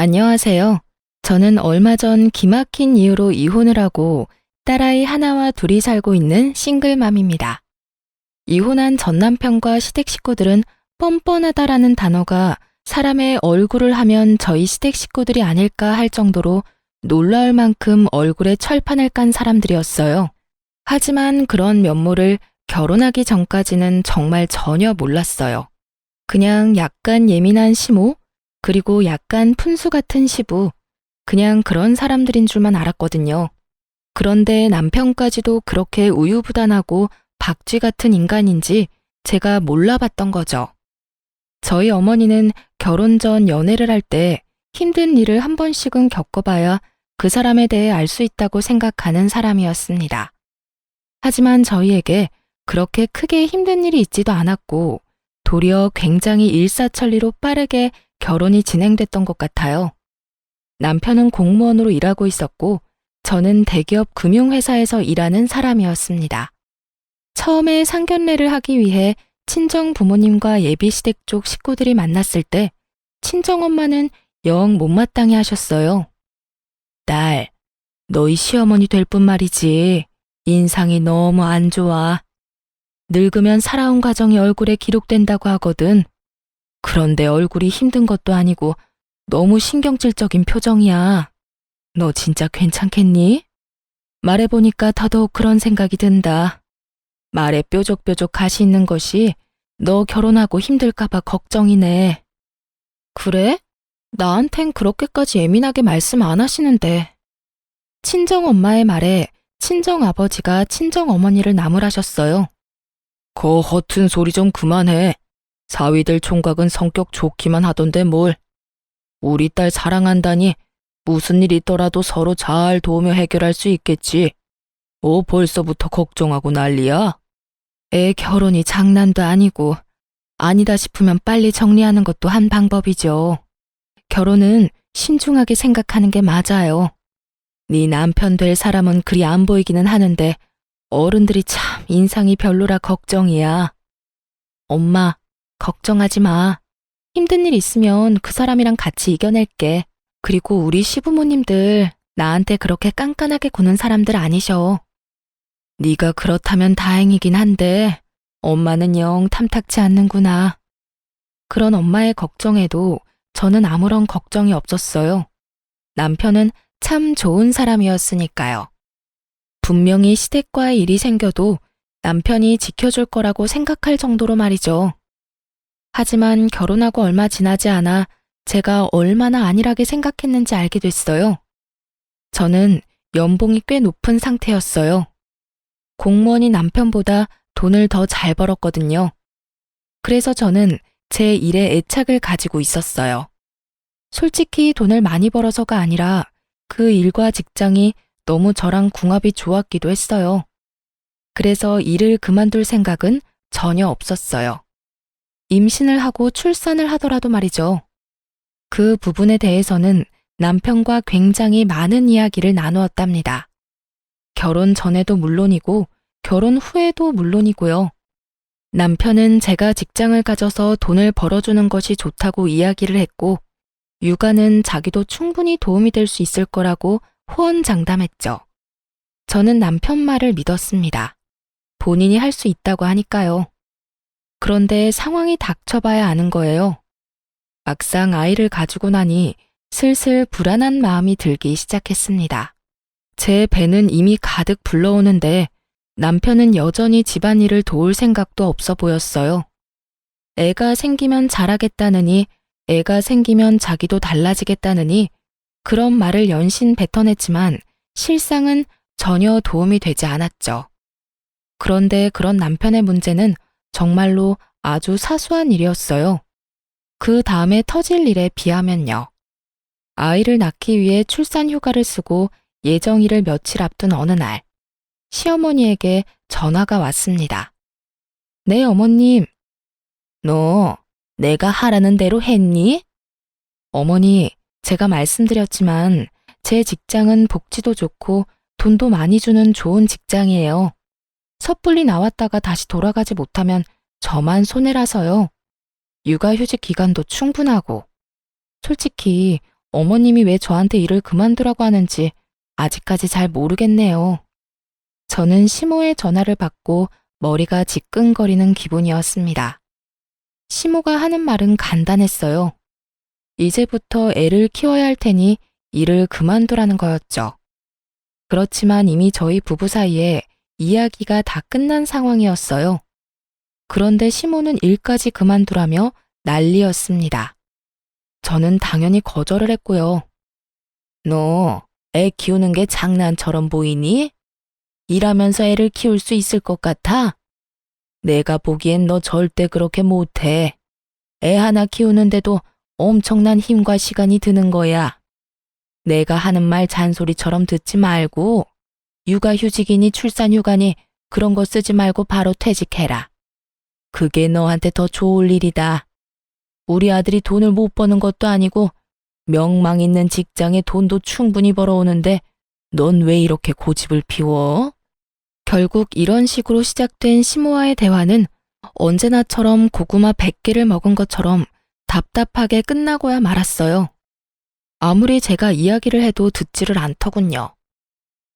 안녕하세요. 저는 얼마 전 기막힌 이유로 이혼을 하고 딸아이 하나와 둘이 살고 있는 싱글맘입니다. 이혼한 전 남편과 시댁 식구들은 뻔뻔하다라는 단어가 사람의 얼굴을 하면 저희 시댁 식구들이 아닐까 할 정도로 놀라울 만큼 얼굴에 철판을 깐 사람들이었어요. 하지만 그런 면모를 결혼하기 전까지는 정말 전혀 몰랐어요. 그냥 약간 예민한 시모, 그리고 약간 푼수 같은 시부, 그냥 그런 사람들인 줄만 알았거든요. 그런데 남편까지도 그렇게 우유부단하고 박쥐 같은 인간인지 제가 몰라봤던 거죠. 저희 어머니는 결혼 전 연애를 할 때 힘든 일을 한 번씩은 겪어봐야 그 사람에 대해 알 수 있다고 생각하는 사람이었습니다. 하지만 저희에게 그렇게 크게 힘든 일이 있지도 않았고 도리어 굉장히 일사천리로 빠르게 결혼이 진행됐던 것 같아요. 남편은 공무원으로 일하고 있었고 저는 대기업 금융회사에서 일하는 사람이었습니다. 처음에 상견례를 하기 위해 친정 부모님과 예비시댁 쪽 식구들이 만났을 때 친정엄마는 영 못마땅해 하셨어요. 딸, 너희 시어머니 될 뿐 말이지. 인상이 너무 안 좋아. 늙으면 살아온 가정이 얼굴에 기록된다고 하거든. 그런데 얼굴이 힘든 것도 아니고 너무 신경질적인 표정이야. 너 진짜 괜찮겠니? 말해보니까 더더욱 그런 생각이 든다. 말에 뾰족뾰족 가시 있는 것이 너 결혼하고 힘들까봐 걱정이네. 그래? 나한텐 그렇게까지 예민하게 말씀 안 하시는데. 친정엄마의 말에 친정아버지가 친정어머니를 나무라셨어요. 거 허튼 소리 좀 그만해. 사위들 총각은 성격 좋기만 하던데 뭘. 우리 딸 사랑한다니 무슨 일 있더라도 서로 잘 도우며 해결할 수 있겠지. 벌써부터 걱정하고 난리야? 애 결혼이 장난도 아니고 아니다 싶으면 빨리 정리하는 것도 한 방법이죠. 결혼은 신중하게 생각하는 게 맞아요. 네 남편 될 사람은 그리 안 보이기는 하는데 어른들이 참 인상이 별로라 걱정이야. 엄마, 걱정하지 마. 힘든 일 있으면 그 사람이랑 같이 이겨낼게. 그리고 우리 시부모님들 나한테 그렇게 깐깐하게 구는 사람들 아니셔. 네가 그렇다면 다행이긴 한데 엄마는 영 탐탁치 않는구나. 그런 엄마의 걱정에도 저는 아무런 걱정이 없었어요. 남편은 참 좋은 사람이었으니까요. 분명히 시댁과의 일이 생겨도 남편이 지켜줄 거라고 생각할 정도로 말이죠. 하지만 결혼하고 얼마 지나지 않아 제가 얼마나 안일하게 생각했는지 알게 됐어요. 저는 연봉이 꽤 높은 상태였어요. 공무원이 남편보다 돈을 더 잘 벌었거든요. 그래서 저는 제 일에 애착을 가지고 있었어요. 솔직히 돈을 많이 벌어서가 아니라 그 일과 직장이 너무 저랑 궁합이 좋았기도 했어요. 그래서 일을 그만둘 생각은 전혀 없었어요. 임신을 하고 출산을 하더라도 말이죠. 그 부분에 대해서는 남편과 굉장히 많은 이야기를 나누었답니다. 결혼 전에도 물론이고 결혼 후에도 물론이고요. 남편은 제가 직장을 가져서 돈을 벌어주는 것이 좋다고 이야기를 했고 육아는 자기도 충분히 도움이 될 수 있을 거라고 호언장담했죠. 저는 남편 말을 믿었습니다. 본인이 할 수 있다고 하니까요. 그런데 상황이 닥쳐봐야 아는 거예요. 막상 아이를 가지고 나니 슬슬 불안한 마음이 들기 시작했습니다. 제 배는 이미 가득 불러오는데 남편은 여전히 집안일을 도울 생각도 없어 보였어요. 애가 생기면 잘하겠다느니 애가 생기면 자기도 달라지겠다느니 그런 말을 연신 뱉어냈지만 실상은 전혀 도움이 되지 않았죠. 그런데 그런 남편의 문제는 정말로 아주 사소한 일이었어요. 그 다음에 터질 일에 비하면요. 아이를 낳기 위해 출산 휴가를 쓰고 예정일을 며칠 앞둔 어느 날, 시어머니에게 전화가 왔습니다. 네, 어머님. 너 내가 하라는 대로 했니? 어머니, 제가 말씀드렸지만 제 직장은 복지도 좋고 돈도 많이 주는 좋은 직장이에요. 섣불리 나왔다가 다시 돌아가지 못하면 저만 손해라서요. 육아휴직 기간도 충분하고. 솔직히 어머님이 왜 저한테 일을 그만두라고 하는지 아직까지 잘 모르겠네요. 저는 시모의 전화를 받고 머리가 지끈거리는 기분이었습니다. 시모가 하는 말은 간단했어요. 이제부터 애를 키워야 할 테니 일을 그만두라는 거였죠. 그렇지만 이미 저희 부부 사이에 이야기가 다 끝난 상황이었어요. 그런데 시모는 일까지 그만두라며 난리였습니다. 저는 당연히 거절을 했고요. 너 애 키우는 게 장난처럼 보이니? 일하면서 애를 키울 수 있을 것 같아? 내가 보기엔 너 절대 그렇게 못해. 애 하나 키우는데도 엄청난 힘과 시간이 드는 거야. 내가 하는 말 잔소리처럼 듣지 말고 육아휴직이니 출산휴가니 그런 거 쓰지 말고 바로 퇴직해라. 그게 너한테 더 좋을 일이다. 우리 아들이 돈을 못 버는 것도 아니고 명망 있는 직장에 돈도 충분히 벌어오는데 넌 왜 이렇게 고집을 피워? 결국 이런 식으로 시작된 시모와의 대화는 언제나처럼 고구마 100개를 먹은 것처럼 답답하게 끝나고야 말았어요. 아무리 제가 이야기를 해도 듣지를 않더군요.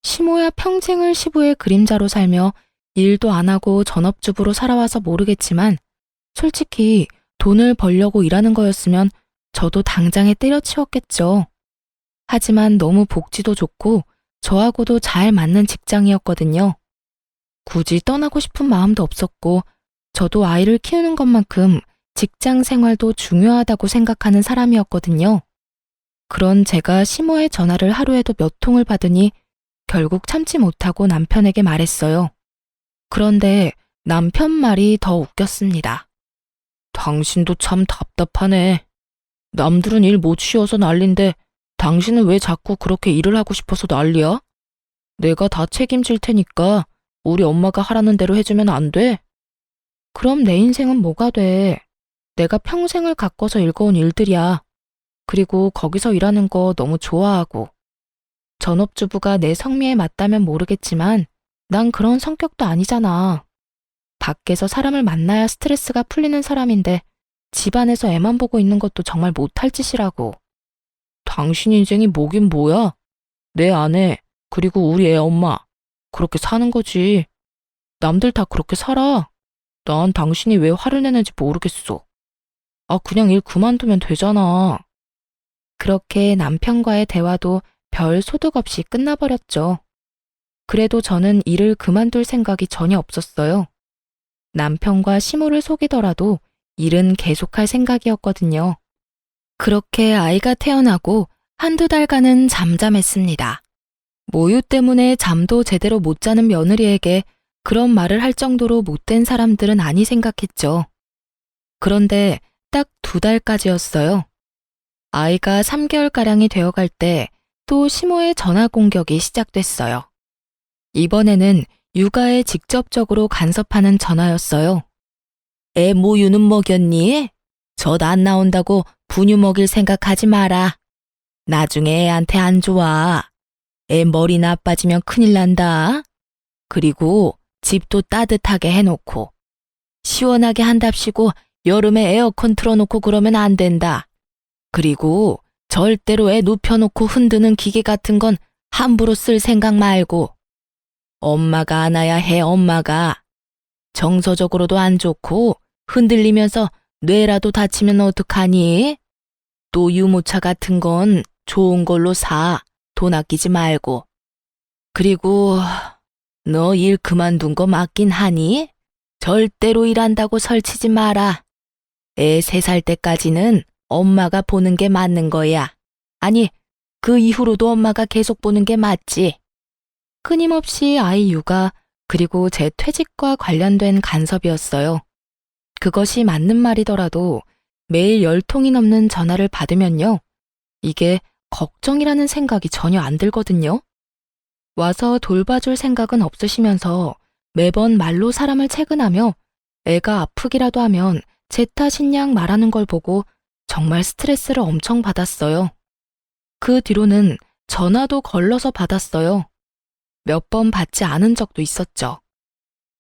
시모야 평생을 시부의 그림자로 살며 일도 안 하고 전업주부로 살아와서 모르겠지만 솔직히 돈을 벌려고 일하는 거였으면 저도 당장에 때려치웠겠죠. 하지만 너무 복지도 좋고 저하고도 잘 맞는 직장이었거든요. 굳이 떠나고 싶은 마음도 없었고 저도 아이를 키우는 것만큼 직장 생활도 중요하다고 생각하는 사람이었거든요. 그런 제가 시모의 전화를 하루에도 몇 통을 받으니 결국 참지 못하고 남편에게 말했어요. 그런데 남편 말이 더 웃겼습니다. 당신도 참 답답하네. 남들은 일 못 쉬어서 난린데 당신은 왜 자꾸 그렇게 일을 하고 싶어서 난리야? 내가 다 책임질 테니까 우리 엄마가 하라는 대로 해주면 안 돼? 그럼 내 인생은 뭐가 돼? 내가 평생을 가꿔서 읽어온 일들이야. 그리고 거기서 일하는 거 너무 좋아하고. 전업주부가 내 성미에 맞다면 모르겠지만 난 그런 성격도 아니잖아. 밖에서 사람을 만나야 스트레스가 풀리는 사람인데 집안에서 애만 보고 있는 것도 정말 못할 짓이라고. 당신 인생이 뭐긴 뭐야? 내 아내, 그리고 우리 애 엄마. 그렇게 사는 거지. 남들 다 그렇게 살아. 난 당신이 왜 화를 내는지 모르겠어. 아, 그냥 일 그만두면 되잖아. 그렇게 남편과의 대화도 별 소득 없이 끝나버렸죠. 그래도 저는 일을 그만둘 생각이 전혀 없었어요. 남편과 시모를 속이더라도 일은 계속할 생각이었거든요. 그렇게 아이가 태어나고 한두 달간은 잠잠했습니다. 모유 때문에 잠도 제대로 못 자는 며느리에게 그런 말을 할 정도로 못된 사람들은 아니 생각했죠. 그런데 딱 2달까지였어요. 아이가 3개월가량이 되어갈 때 또 시모의 전화 공격이 시작됐어요. 이번에는 육아에 직접적으로 간섭하는 전화였어요. 애 모유는 먹였니? 젖 안 나온다고 분유 먹일 생각하지 마라. 나중에 애한테 안 좋아. 애 머리 나빠지면 큰일 난다. 그리고 집도 따뜻하게 해놓고 시원하게 한답시고 여름에 에어컨 틀어놓고 그러면 안 된다. 그리고 절대로 애 눕혀놓고 흔드는 기계 같은 건 함부로 쓸 생각 말고. 엄마가 안아야 해. 엄마가. 정서적으로도 안 좋고 흔들리면서 뇌라도 다치면 어떡하니? 또 유모차 같은 건 좋은 걸로 사. 돈 아끼지 말고. 그리고 너 일 그만둔 거 맞긴 하니? 절대로 일한다고 설치지 마라. 애 3살 때까지는 엄마가 보는 게 맞는 거야. 아니, 그 이후로도 엄마가 계속 보는 게 맞지. 끊임없이 아이 육아 그리고 제 퇴직과 관련된 간섭이었어요. 그것이 맞는 말이더라도 매일 10통이 넘는 전화를 받으면요. 이게 걱정이라는 생각이 전혀 안 들거든요. 와서 돌봐줄 생각은 없으시면서 매번 말로 사람을 채근하며 애가 아프기라도 하면 제 탓인 양 말하는 걸 보고 정말 스트레스를 엄청 받았어요. 그 뒤로는 전화도 걸러서 받았어요. 몇 번 받지 않은 적도 있었죠.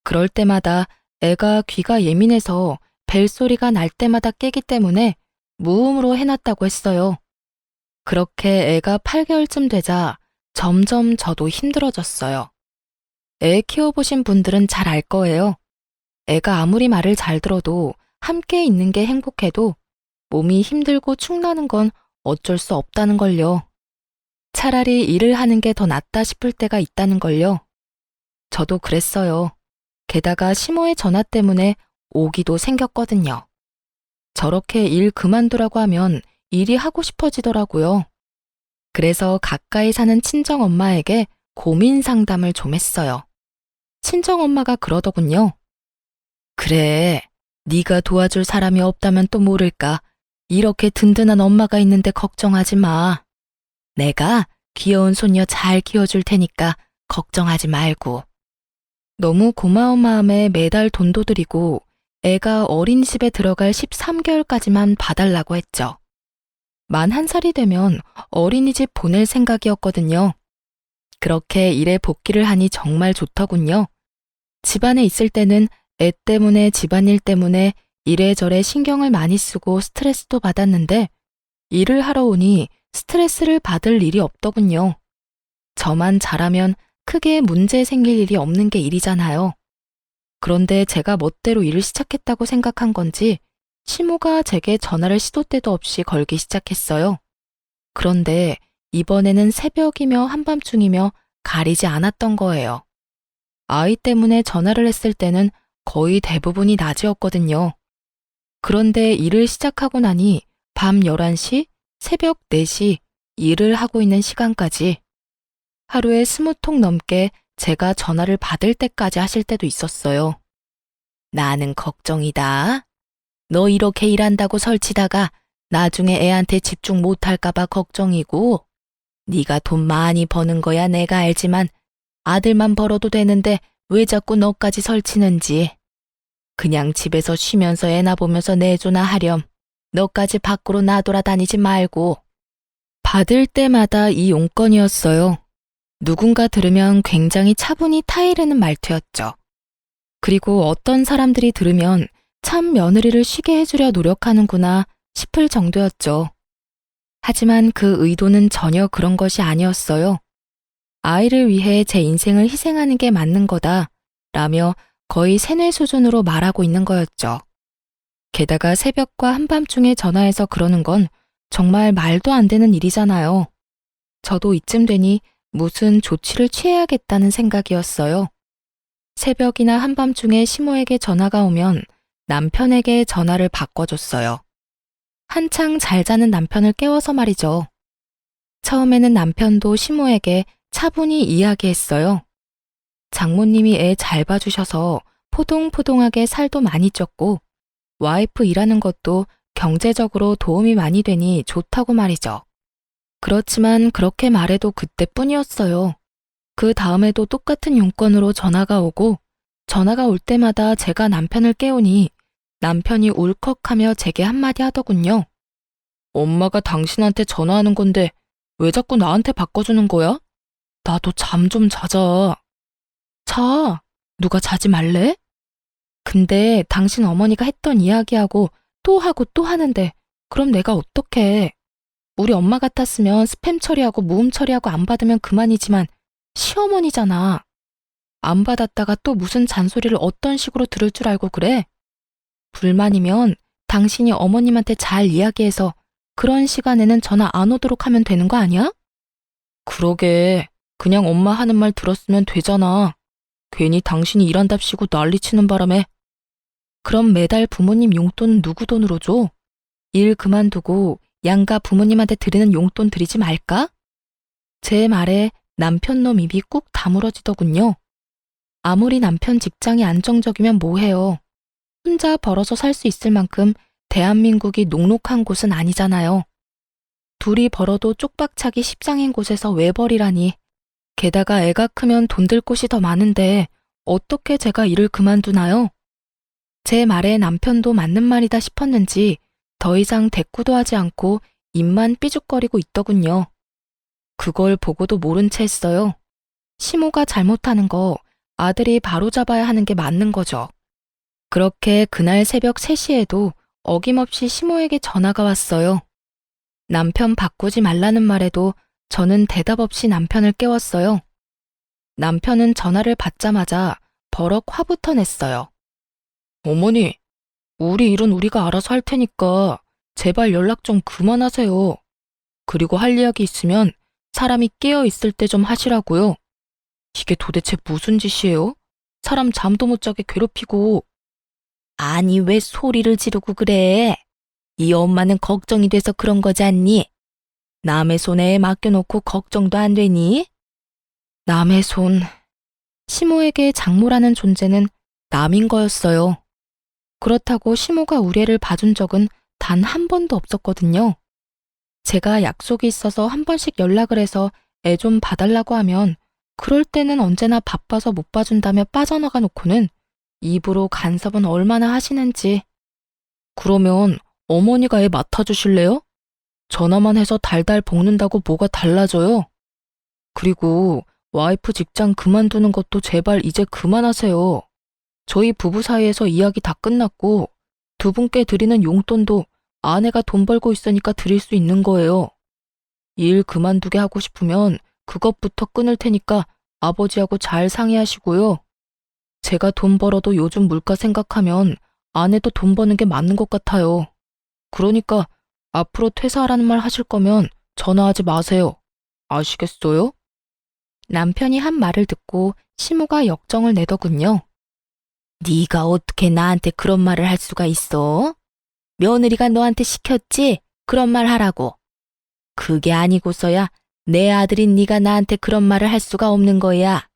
그럴 때마다 애가 귀가 예민해서 벨소리가 날 때마다 깨기 때문에 무음으로 해놨다고 했어요. 그렇게 애가 8개월쯤 되자 점점 저도 힘들어졌어요. 애 키워보신 분들은 잘 알 거예요. 애가 아무리 말을 잘 들어도 함께 있는 게 행복해도 몸이 힘들고 축나는 건 어쩔 수 없다는 걸요. 차라리 일을 하는 게 더 낫다 싶을 때가 있다는 걸요. 저도 그랬어요. 게다가 시모의 전화 때문에 오기도 생겼거든요. 저렇게 일 그만두라고 하면 일이 하고 싶어지더라고요. 그래서 가까이 사는 친정엄마에게 고민 상담을 좀 했어요. 친정엄마가 그러더군요. 그래, 네가 도와줄 사람이 없다면 또 모를까. 이렇게 든든한 엄마가 있는데 걱정하지 마. 내가 귀여운 손녀 잘 키워줄 테니까 걱정하지 말고. 너무 고마운 마음에 매달 돈도 드리고 애가 어린이집에 들어갈 13개월까지만 봐달라고 했죠. 만 1살이 되면 어린이집 보낼 생각이었거든요. 그렇게 일에 복귀를 하니 정말 좋더군요. 집안에 있을 때는 애 때문에 집안일 때문에 이래저래 신경을 많이 쓰고 스트레스도 받았는데 일을 하러 오니 스트레스를 받을 일이 없더군요. 저만 잘하면 크게 문제 생길 일이 없는 게 일이잖아요. 그런데 제가 멋대로 일을 시작했다고 생각한 건지 시모가 제게 전화를 시도 때도 없이 걸기 시작했어요. 그런데 이번에는 새벽이며 한밤중이며 가리지 않았던 거예요. 아이 때문에 전화를 했을 때는 거의 대부분이 낮이었거든요. 그런데 일을 시작하고 나니 밤 11시, 새벽 4시 일을 하고 있는 시간까지 하루에 20통 넘게 제가 전화를 받을 때까지 하실 때도 있었어요. 나는 걱정이다. 너 이렇게 일한다고 설치다가 나중에 애한테 집중 못할까 봐 걱정이고 네가 돈 많이 버는 거야 내가 알지만 아들만 벌어도 되는데 왜 자꾸 너까지 설치는지. 그냥 집에서 쉬면서 애나 보면서 내조나 하렴. 너까지 밖으로 나돌아다니지 말고. 받을 때마다 이 용건이었어요. 누군가 들으면 굉장히 차분히 타이르는 말투였죠. 그리고 어떤 사람들이 들으면 참 며느리를 쉬게 해주려 노력하는구나 싶을 정도였죠. 하지만 그 의도는 전혀 그런 것이 아니었어요. 아이를 위해 제 인생을 희생하는 게 맞는 거다 라며 거의 세뇌 수준으로 말하고 있는 거였죠. 게다가 새벽과 한밤중에 전화해서 그러는 건 정말 말도 안 되는 일이잖아요. 저도 이쯤 되니 무슨 조치를 취해야겠다는 생각이었어요. 새벽이나 한밤중에 시모에게 전화가 오면 남편에게 전화를 바꿔줬어요. 한창 잘 자는 남편을 깨워서 말이죠. 처음에는 남편도 시모에게 차분히 이야기했어요. 장모님이 애 잘 봐주셔서 포동포동하게 살도 많이 쪘고 와이프 일하는 것도 경제적으로 도움이 많이 되니 좋다고 말이죠. 그렇지만 그렇게 말해도 그때뿐이었어요. 그 다음에도 똑같은 용건으로 전화가 오고 전화가 올 때마다 제가 남편을 깨우니 남편이 울컥하며 제게 한마디 하더군요. 엄마가 당신한테 전화하는 건데 왜 자꾸 나한테 바꿔주는 거야? 나도 잠 좀 자자. 자, 누가 자지 말래? 근데 당신 어머니가 했던 이야기하고 또 하는데 그럼 내가 어떡해. 우리 엄마 같았으면 스팸 처리하고 무음 처리하고 안 받으면 그만이지만 시어머니잖아. 안 받았다가 또 무슨 잔소리를 어떤 식으로 들을 줄 알고 그래? 불만이면 당신이 어머님한테 잘 이야기해서 그런 시간에는 전화 안 오도록 하면 되는 거 아니야? 그러게. 그냥 엄마 하는 말 들었으면 되잖아. 괜히 당신이 일한답시고 난리치는 바람에. 그럼 매달 부모님 용돈 누구 돈으로 줘? 일 그만두고 양가 부모님한테 드리는 용돈 드리지 말까? 제 말에 남편놈 입이 꾹 다물어지더군요. 아무리 남편 직장이 안정적이면 뭐해요. 혼자 벌어서 살 수 있을 만큼 대한민국이 녹록한 곳은 아니잖아요. 둘이 벌어도 쪽박차기 십장인 곳에서 왜 벌이라니. 게다가 애가 크면 돈 들 곳이 더 많은데 어떻게 제가 일을 그만두나요? 제 말에 남편도 맞는 말이다 싶었는지 더 이상 대꾸도 하지 않고 입만 삐죽거리고 있더군요. 그걸 보고도 모른 채 했어요. 시모가 잘못하는 거 아들이 바로잡아야 하는 게 맞는 거죠. 그렇게 그날 새벽 3시에도 어김없이 시모에게 전화가 왔어요. 남편 바꾸지 말라는 말에도 저는 대답 없이 남편을 깨웠어요. 남편은 전화를 받자마자 버럭 화부터 냈어요. 어머니, 우리 일은 우리가 알아서 할 테니까 제발 연락 좀 그만하세요. 그리고 할 이야기 있으면 사람이 깨어 있을 때 좀 하시라고요. 이게 도대체 무슨 짓이에요? 사람 잠도 못 자게 괴롭히고. 아니, 왜 소리를 지르고 그래? 이 엄마는 걱정이 돼서 그런 거지 않니? 남의 손에 맡겨놓고 걱정도 안 되니? 남의 손. 시모에게 장모라는 존재는 남인 거였어요. 그렇다고 시모가 우리 애를 봐준 적은 단 한 번도 없었거든요. 제가 약속이 있어서 한 번씩 연락을 해서 애 좀 봐달라고 하면 그럴 때는 언제나 바빠서 못 봐준다며 빠져나가 놓고는 입으로 간섭은 얼마나 하시는지. 그러면 어머니가 애 맡아주실래요? 전화만 해서 달달 볶는다고 뭐가 달라져요? 그리고 와이프 직장 그만두는 것도 제발 이제 그만하세요. 저희 부부 사이에서 이야기 다 끝났고 두 분께 드리는 용돈도 아내가 돈 벌고 있으니까 드릴 수 있는 거예요. 일 그만두게 하고 싶으면 그것부터 끊을 테니까 아버지하고 잘 상의하시고요. 제가 돈 벌어도 요즘 물가 생각하면 아내도 돈 버는 게 맞는 것 같아요. 그러니까 앞으로 퇴사하라는 말 하실 거면 전화하지 마세요. 아시겠어요? 남편이 한 말을 듣고 시모가 역정을 내더군요. 네가 어떻게 나한테 그런 말을 할 수가 있어? 며느리가 너한테 시켰지? 그런 말 하라고. 그게 아니고서야 내 아들인 네가 나한테 그런 말을 할 수가 없는 거야.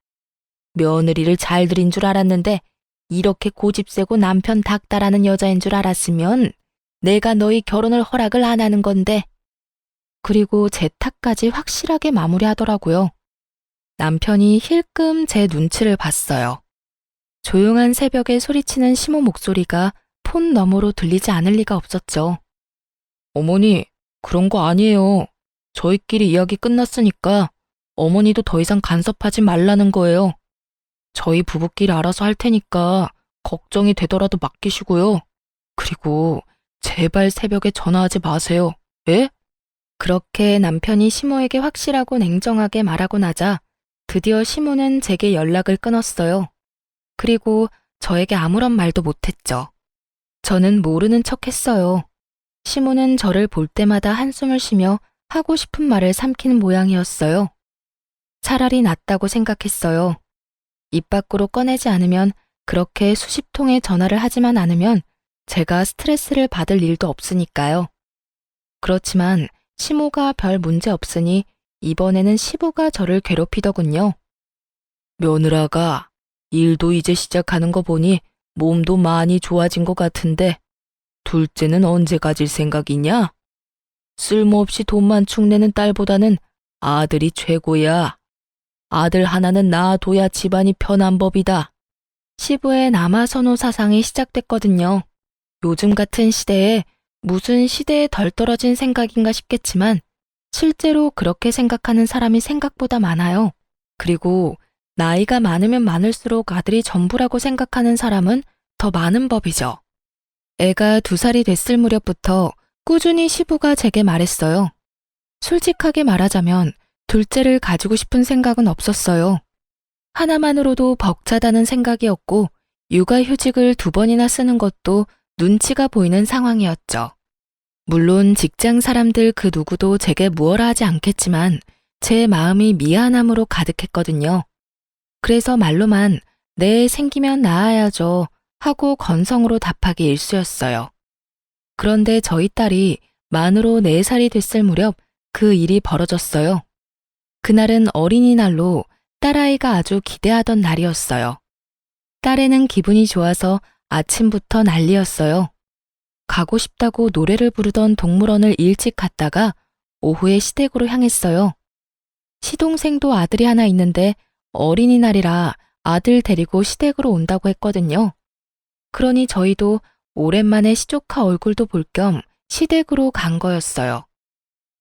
며느리를 잘 들인 줄 알았는데 이렇게 고집세고 남편 닥달하는 여자인 줄 알았으면 내가 너희 결혼을 허락을 안 하는 건데. 그리고 제 탓까지 확실하게 마무리하더라고요. 남편이 힐끔 제 눈치를 봤어요. 조용한 새벽에 소리치는 시모 목소리가 폰 너머로 들리지 않을 리가 없었죠. 어머니, 그런 거 아니에요. 저희끼리 이야기 끝났으니까 어머니도 더 이상 간섭하지 말라는 거예요. 저희 부부끼리 알아서 할 테니까 걱정이 되더라도 맡기시고요. 그리고 제발 새벽에 전화하지 마세요. 예? 그렇게 남편이 시모에게 확실하고 냉정하게 말하고 나자 드디어 시모는 제게 연락을 끊었어요. 그리고 저에게 아무런 말도 못했죠. 저는 모르는 척 했어요. 시모는 저를 볼 때마다 한숨을 쉬며 하고 싶은 말을 삼키는 모양이었어요. 차라리 낫다고 생각했어요. 입 밖으로 꺼내지 않으면, 그렇게 수십 통의 전화를 하지만 않으면 제가 스트레스를 받을 일도 없으니까요. 그렇지만 시모가 별 문제 없으니 이번에는 시부가 저를 괴롭히더군요. 며느라가 일도 이제 시작하는 거 보니 몸도 많이 좋아진 것 같은데 둘째는 언제 가질 생각이냐? 쓸모없이 돈만 축내는 딸보다는 아들이 최고야. 아들 하나는 낳아둬야 집안이 편한 법이다. 시부의 남아선호 사상이 시작됐거든요. 요즘 같은 시대에 무슨 시대에 덜 떨어진 생각인가 싶겠지만 실제로 그렇게 생각하는 사람이 생각보다 많아요. 그리고 나이가 많으면 많을수록 아들이 전부라고 생각하는 사람은 더 많은 법이죠. 애가 2살이 됐을 무렵부터 꾸준히 시부가 제게 말했어요. 솔직하게 말하자면 둘째를 가지고 싶은 생각은 없었어요. 하나만으로도 벅차다는 생각이었고 육아휴직을 2번이나 쓰는 것도 눈치가 보이는 상황이었죠. 물론 직장 사람들 그 누구도 제게 무엇라 하지 않겠지만 제 마음이 미안함으로 가득했거든요. 그래서 말로만 네, 생기면 낳아야죠 하고 건성으로 답하기 일쑤였어요. 그런데 저희 딸이 만으로 4살이 됐을 무렵 그 일이 벌어졌어요. 그날은 어린이날로 딸아이가 아주 기대하던 날이었어요. 딸애는 기분이 좋아서 아침부터 난리였어요. 가고 싶다고 노래를 부르던 동물원을 일찍 갔다가 오후에 시댁으로 향했어요. 시동생도 아들이 하나 있는데 어린이날이라 아들 데리고 시댁으로 온다고 했거든요. 그러니 저희도 오랜만에 시조카 얼굴도 볼 겸 시댁으로 간 거였어요.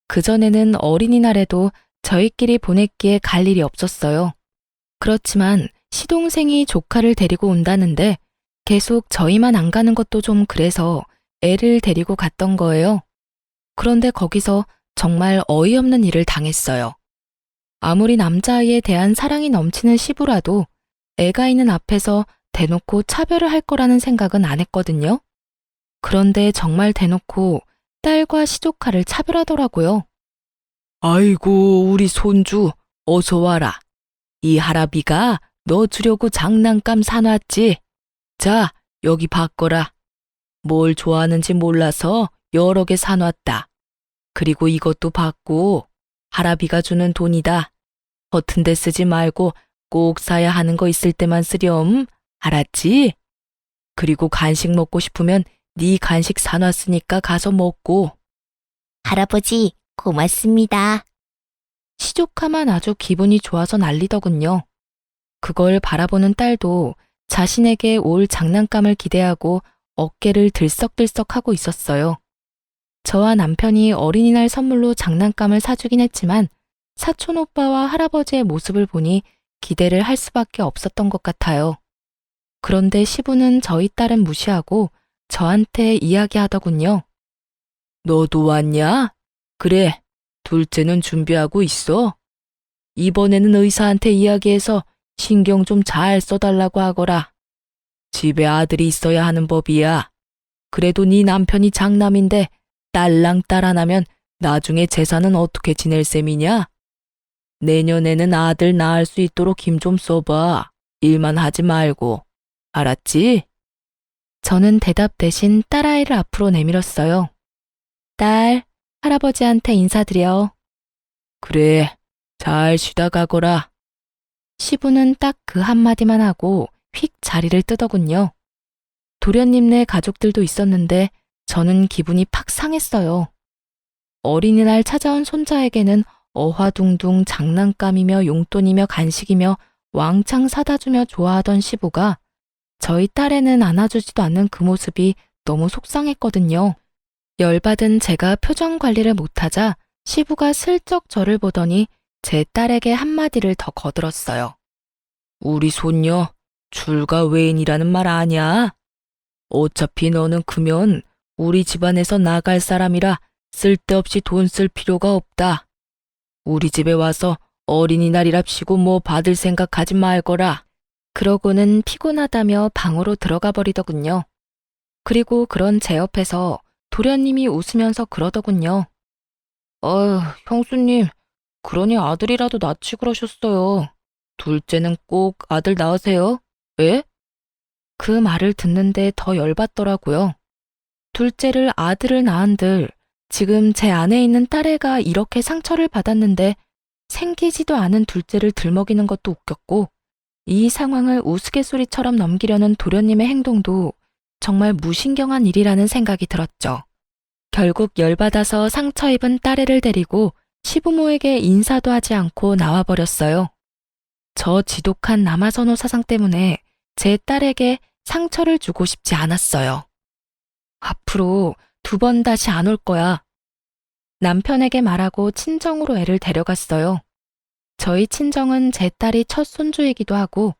그전에는 어린이날에도 저희끼리 보냈기에 갈 일이 없었어요. 그렇지만 시동생이 조카를 데리고 온다는데 계속 저희만 안 가는 것도 좀 그래서 애를 데리고 갔던 거예요. 그런데 거기서 정말 어이없는 일을 당했어요. 아무리 남자아이에 대한 사랑이 넘치는 시부라도 애가 있는 앞에서 대놓고 차별을 할 거라는 생각은 안 했거든요. 그런데 정말 대놓고 딸과 시조카를 차별하더라고요. 아이고, 우리 손주, 어서 와라. 이 할아비가 너 주려고 장난감 사놨지? 자, 여기 바꿔라. 뭘 좋아하는지 몰라서 여러 개 사놨다. 그리고 이것도 받고 할아비가 주는 돈이다. 허튼 데 쓰지 말고 꼭 사야 하는 거 있을 때만 쓰렴. 알았지? 그리고 간식 먹고 싶으면 네 간식 사놨으니까 가서 먹고. 할아버지, 고맙습니다. 시조카만 아주 기분이 좋아서 난리더군요. 그걸 바라보는 딸도 자신에게 올 장난감을 기대하고 어깨를 들썩들썩하고 있었어요. 저와 남편이 어린이날 선물로 장난감을 사주긴 했지만 사촌 오빠와 할아버지의 모습을 보니 기대를 할 수밖에 없었던 것 같아요. 그런데 시부는 저희 딸은 무시하고 저한테 이야기하더군요. 너도 왔냐? 그래, 둘째는 준비하고 있어. 이번에는 의사한테 이야기해서 신경 좀 잘 써달라고 하거라. 집에 아들이 있어야 하는 법이야. 그래도 네 남편이 장남인데 딸랑 딸 하나면 나중에 재산은 어떻게 지낼 셈이냐? 내년에는 아들 낳을 수 있도록 힘 좀 써봐. 일만 하지 말고. 알았지? 저는 대답 대신 딸아이를 앞으로 내밀었어요. 딸, 할아버지한테 인사드려. 그래, 잘 쉬다 가거라. 시부는 딱 그 한마디만 하고 휙 자리를 뜨더군요. 도련님네 가족들도 있었는데 저는 기분이 팍 상했어요. 어린이날 찾아온 손자에게는 어화둥둥 장난감이며 용돈이며 간식이며 왕창 사다 주며 좋아하던 시부가 저희 딸에는 안아주지도 않는 그 모습이 너무 속상했거든요. 열받은 제가 표정 관리를 못하자 시부가 슬쩍 저를 보더니 제 딸에게 한마디를 더 거들었어요. 우리 손녀, 출가 외인이라는 말 아냐? 어차피 너는 크면 우리 집안에서 나갈 사람이라 쓸데없이 돈 쓸 필요가 없다. 우리 집에 와서 어린이날이랍시고 뭐 받을 생각하지 말거라. 그러고는 피곤하다며 방으로 들어가 버리더군요. 그리고 그런 제 옆에서 도련님이 웃으면서 그러더군요. 형수님, 그러니 아들이라도 낳지 그러셨어요. 둘째는 꼭 아들 낳으세요. 예? 그 말을 듣는데 더 열받더라고요. 둘째를 아들을 낳은들 지금 제 안에 있는 딸애가 이렇게 상처를 받았는데 생기지도 않은 둘째를 들먹이는 것도 웃겼고 이 상황을 우스갯소리처럼 넘기려는 도련님의 행동도 정말 무신경한 일이라는 생각이 들었죠. 결국 열받아서 상처 입은 딸애를 데리고 시부모에게 인사도 하지 않고 나와버렸어요. 저 지독한 남아선호 사상 때문에 제 딸에게 상처를 주고 싶지 않았어요. 앞으로 2번 다시 안 올 거야. 남편에게 말하고 친정으로 애를 데려갔어요. 저희 친정은 제 딸이 첫 손주이기도 하고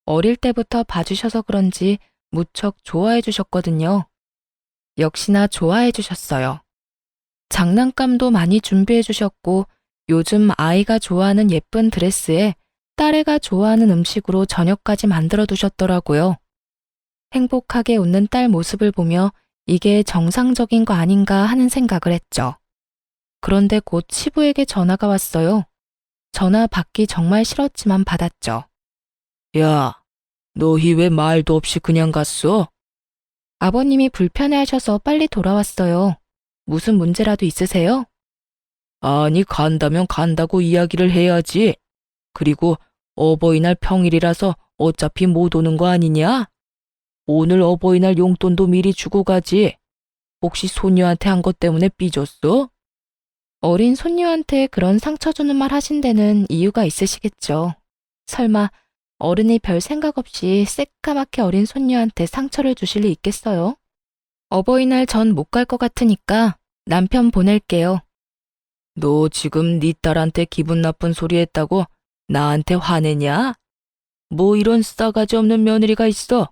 어릴 때부터 봐주셔서 그런지 무척 좋아해 주셨거든요. 역시나 좋아해 주셨어요. 장난감도 많이 준비해 주셨고 요즘 아이가 좋아하는 예쁜 드레스에 딸애가 좋아하는 음식으로 저녁까지 만들어 두셨더라고요. 행복하게 웃는 딸 모습을 보며 이게 정상적인 거 아닌가 하는 생각을 했죠. 그런데 곧 시부에게 전화가 왔어요. 전화 받기 정말 싫었지만 받았죠. 야, 너희 왜 말도 없이 그냥 갔어? 아버님이 불편해하셔서 빨리 돌아왔어요. 무슨 문제라도 있으세요? 아니, 간다면 간다고 이야기를 해야지. 그리고 어버이날 평일이라서 어차피 못 오는 거 아니냐? 오늘 어버이날 용돈도 미리 주고 가지. 혹시 손녀한테 한 것 때문에 삐졌어? 어린 손녀한테 그런 상처 주는 말 하신 데는 이유가 있으시겠죠. 설마 어른이 별 생각 없이 새까맣게 어린 손녀한테 상처를 주실 리 있겠어요? 어버이날 전 못 갈 것 같으니까 남편 보낼게요. 너 지금 네 딸한테 기분 나쁜 소리 했다고 나한테 화내냐? 뭐 이런 싸가지 없는 며느리가 있어.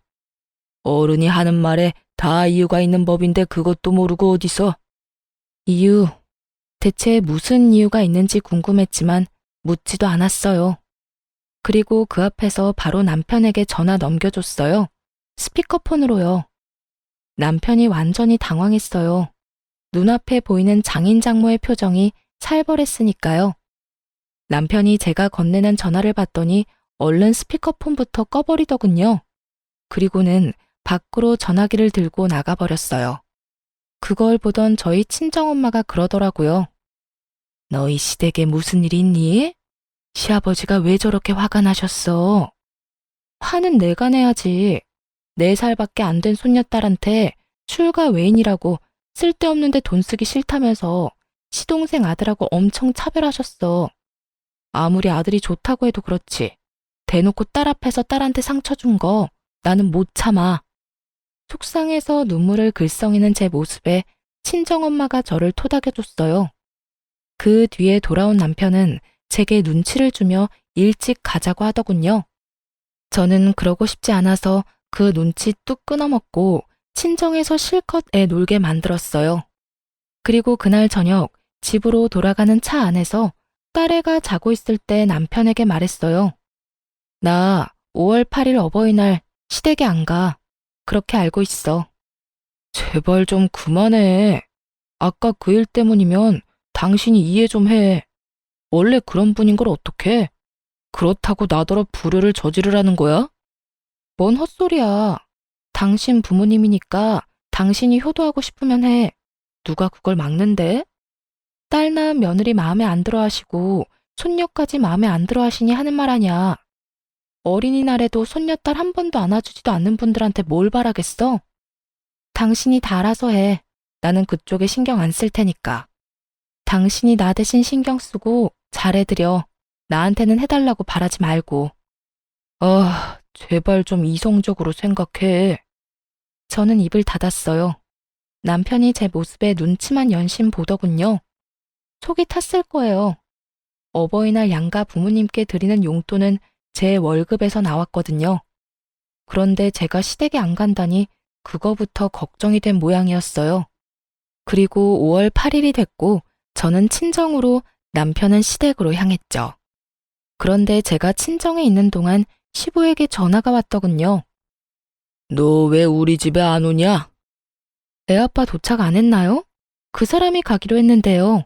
어른이 하는 말에 다 이유가 있는 법인데 그것도 모르고 어디서. 이유 대체 무슨 이유가 있는지 궁금했지만 묻지도 않았어요. 그리고 그 앞에서 바로 남편에게 전화 넘겨줬어요. 스피커폰으로요. 남편이 완전히 당황했어요. 눈앞에 보이는 장인장모의 표정이 살벌했으니까요. 남편이 제가 건네는 전화를 받더니 얼른 스피커폰부터 꺼버리더군요. 그리고는 밖으로 전화기를 들고 나가버렸어요. 그걸 보던 저희 친정엄마가 그러더라고요. 너희 시댁에 무슨 일이 있니? 시아버지가 왜 저렇게 화가 나셨어? 화는 내가 내야지. 4살밖에 안 된 손녀딸한테 출가 외인이라고 쓸데없는데 돈 쓰기 싫다면서 시동생 아들하고 엄청 차별하셨어. 아무리 아들이 좋다고 해도 그렇지. 대놓고 딸 앞에서 딸한테 상처 준 거 나는 못 참아. 속상해서 눈물을 글썽이는 제 모습에 친정엄마가 저를 토닥여줬어요. 그 뒤에 돌아온 남편은 제게 눈치를 주며 일찍 가자고 하더군요. 저는 그러고 싶지 않아서 그 눈치 뚝 끊어먹고 친정에서 실컷 애 놀게 만들었어요. 그리고 그날 저녁 집으로 돌아가는 차 안에서 딸애가 자고 있을 때 남편에게 말했어요. 나 5월 8일 어버이날 시댁에 안 가. 그렇게 알고 있어. 제발 좀 그만해. 아까 그 일 때문이면 당신이 이해 좀 해. 원래 그런 분인 걸 어떡해? 그렇다고 나더러 불효를 저지르라는 거야? 뭔 헛소리야. 당신 부모님이니까 당신이 효도하고 싶으면 해. 누가 그걸 막는데? 딸 낳은 며느리 마음에 안 들어 하시고 손녀까지 마음에 안 들어 하시니 하는 말 아냐. 어린이날에도 손녀딸 한 번도 안아주지도 않는 분들한테 뭘 바라겠어? 당신이 다 알아서 해. 나는 그쪽에 신경 안 쓸 테니까. 당신이 나 대신 신경 쓰고 잘해드려. 나한테는 해달라고 바라지 말고. 제발 좀 이성적으로 생각해. 저는 입을 닫았어요. 남편이 제 모습에 눈치만 연신 보더군요. 속이 탔을 거예요. 어버이날 양가 부모님께 드리는 용돈은 제 월급에서 나왔거든요. 그런데 제가 시댁에 안 간다니 그거부터 걱정이 된 모양이었어요. 그리고 5월 8일이 됐고 저는 친정으로, 남편은 시댁으로 향했죠. 그런데 제가 친정에 있는 동안 시부에게 전화가 왔더군요. 너 왜 우리 집에 안 오냐? 애아빠 도착 안 했나요? 그 사람이 가기로 했는데요.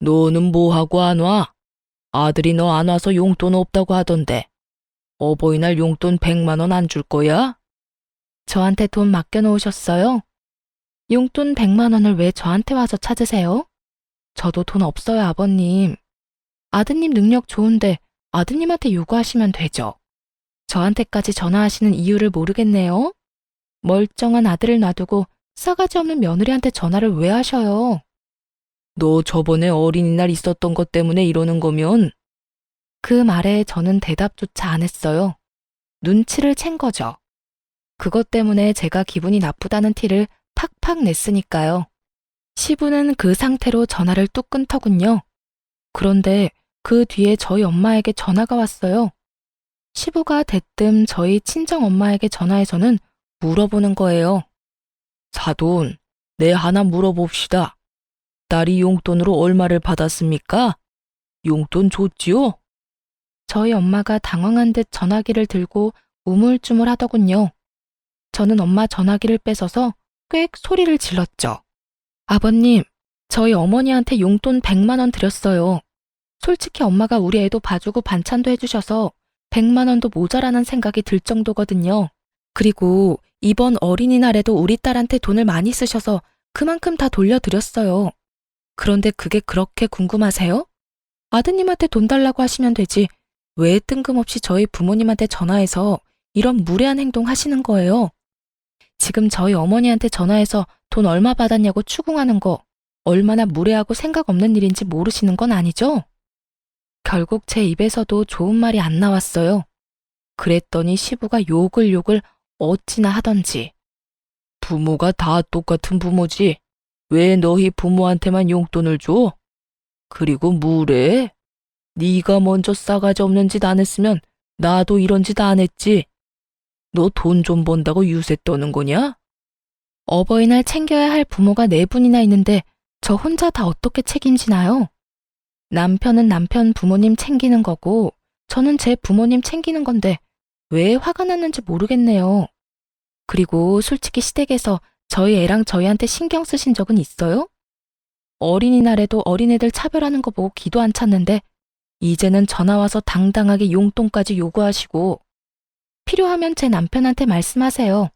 너는 뭐하고 안 와? 아들이 너 안 와서 용돈 없다고 하던데. 어버이날 용돈 100만 원 안 줄 거야? 저한테 돈 맡겨놓으셨어요? 용돈 100만 원을 왜 저한테 와서 찾으세요? 저도 돈 없어요, 아버님. 아드님 능력 좋은데 아드님한테 요구하시면 되죠. 저한테까지 전화하시는 이유를 모르겠네요. 멀쩡한 아들을 놔두고 싸가지 없는 며느리한테 전화를 왜 하셔요? 너 저번에 어린이날 있었던 것 때문에 이러는 거면? 그 말에 저는 대답조차 안 했어요. 눈치를 챈 거죠. 그것 때문에 제가 기분이 나쁘다는 티를 팍팍 냈으니까요. 시부는 그 상태로 전화를 뚝 끊더군요. 그런데 그 뒤에 저희 엄마에게 전화가 왔어요. 시부가 대뜸 저희 친정엄마에게 전화해서는 물어보는 거예요. 사돈, 내 하나 물어봅시다. 딸이 용돈으로 얼마를 받았습니까? 용돈 줬지요? 저희 엄마가 당황한 듯 전화기를 들고 우물쭈물 하더군요. 저는 엄마 전화기를 뺏어서 꽥 소리를 질렀죠. 아버님, 저희 어머니한테 용돈 100만 원 드렸어요. 솔직히 엄마가 우리 애도 봐주고 반찬도 해주셔서 100만 원도 모자라는 생각이 들 정도거든요. 그리고 이번 어린이날에도 우리 딸한테 돈을 많이 쓰셔서 그만큼 다 돌려드렸어요. 그런데 그게 그렇게 궁금하세요? 아드님한테 돈 달라고 하시면 되지. 왜 뜬금없이 저희 부모님한테 전화해서 이런 무례한 행동 하시는 거예요? 지금 저희 어머니한테 전화해서 돈 얼마 받았냐고 추궁하는 거 얼마나 무례하고 생각 없는 일인지 모르시는 건 아니죠? 결국 제 입에서도 좋은 말이 안 나왔어요. 그랬더니 시부가 욕을 어찌나 하던지. 부모가 다 똑같은 부모지. 왜 너희 부모한테만 용돈을 줘? 그리고 무례해? 네가 먼저 싸가지 없는 짓 안 했으면 나도 이런 짓 안 했지. 너 돈 좀 번다고 유세 떠는 거냐? 어버이날 챙겨야 할 부모가 4분이나 있는데 저 혼자 다 어떻게 책임지나요? 남편은 남편 부모님 챙기는 거고, 저는 제 부모님 챙기는 건데, 왜 화가 났는지 모르겠네요. 그리고 솔직히 시댁에서 저희 애랑 저희한테 신경 쓰신 적은 있어요? 어린이날에도 어린애들 차별하는 거 보고 기도 안 찼는데, 이제는 전화 와서 당당하게 용돈까지 요구하시고, 필요하면 제 남편한테 말씀하세요.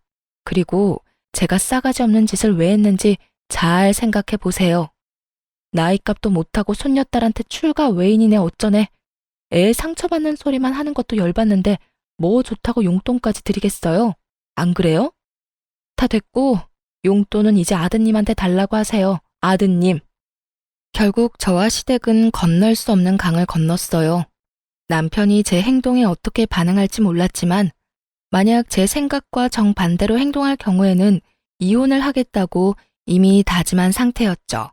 그리고 제가 싸가지 없는 짓을 왜 했는지 잘 생각해 보세요. 나이값도 못하고 손녀딸한테 출가 외인이네 어쩌네. 애 상처받는 소리만 하는 것도 열받는데 뭐 좋다고 용돈까지 드리겠어요? 안 그래요? 다 됐고 용돈은 이제 아드님한테 달라고 하세요. 아드님. 결국 저와 시댁은 건널 수 없는 강을 건넜어요. 남편이 제 행동에 어떻게 반응할지 몰랐지만 만약 제 생각과 정반대로 행동할 경우에는 이혼을 하겠다고 이미 다짐한 상태였죠.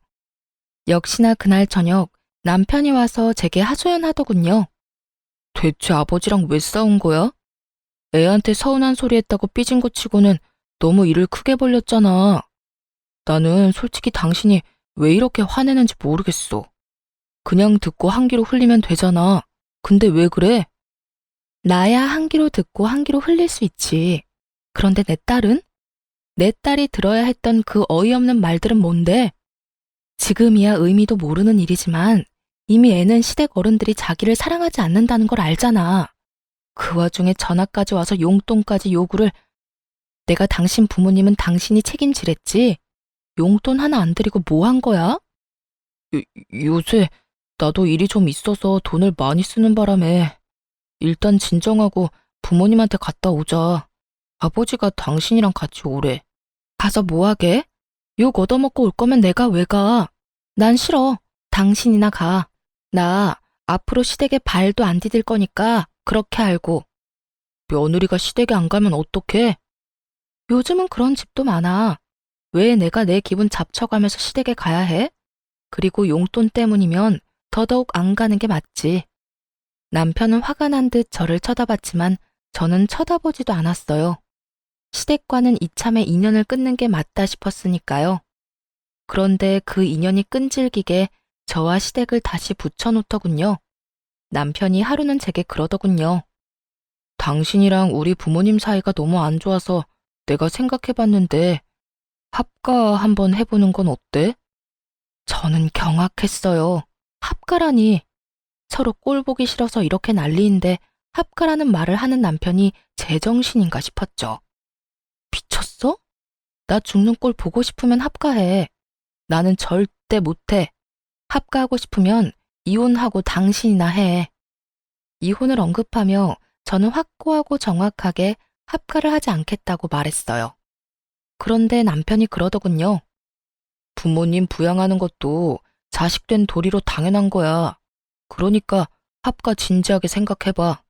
역시나 그날 저녁 남편이 와서 제게 하소연하더군요. 대체 아버지랑 왜 싸운 거야? 애한테 서운한 소리 했다고 삐진 거 치고는 너무 일을 크게 벌렸잖아. 나는 솔직히 당신이 왜 이렇게 화내는지 모르겠어. 그냥 듣고 한 귀로 흘리면 되잖아. 근데 왜 그래? 나야 한 귀로 듣고 한 귀로 흘릴 수 있지. 그런데 내 딸은? 내 딸이 들어야 했던 그 어이없는 말들은 뭔데? 지금이야 의미도 모르는 일이지만 이미 애는 시댁 어른들이 자기를 사랑하지 않는다는 걸 알잖아. 그 와중에 전화까지 와서 용돈까지 요구를. 내가 당신 부모님은 당신이 책임지랬지? 용돈 하나 안 드리고 뭐 한 거야? 요새 나도 일이 좀 있어서 돈을 많이 쓰는 바람에 일단 진정하고 부모님한테 갔다 오자. 아버지가 당신이랑 같이 오래. 가서 뭐 하게? 욕 얻어먹고 올 거면 내가 왜 가? 난 싫어. 당신이나 가. 나 앞으로 시댁에 발도 안 디딜 거니까 그렇게 알고. 며느리가 시댁에 안 가면 어떡해? 요즘은 그런 집도 많아. 왜 내가 내 기분 잡쳐가면서 시댁에 가야 해? 그리고 용돈 때문이면 더더욱 안 가는 게 맞지. 남편은 화가 난 듯 저를 쳐다봤지만 저는 쳐다보지도 않았어요. 시댁과는 이참에 인연을 끊는 게 맞다 싶었으니까요. 그런데 그 인연이 끈질기게 저와 시댁을 다시 붙여놓더군요. 남편이 하루는 제게 그러더군요. 당신이랑 우리 부모님 사이가 너무 안 좋아서 내가 생각해봤는데 합가 한번 해보는 건 어때? 저는 경악했어요. 합가라니. 서로 꼴 보기 싫어서 이렇게 난리인데 합가라는 말을 하는 남편이 제정신인가 싶었죠. 미쳤어? 나 죽는 꼴 보고 싶으면 합가해. 나는 절대 못해. 합가하고 싶으면 이혼하고 당신이나 해. 이혼을 언급하며 저는 확고하고 정확하게 합가를 하지 않겠다고 말했어요. 그런데 남편이 그러더군요. 부모님 부양하는 것도 자식된 도리로 당연한 거야. 그러니까 합가 진지하게 생각해봐.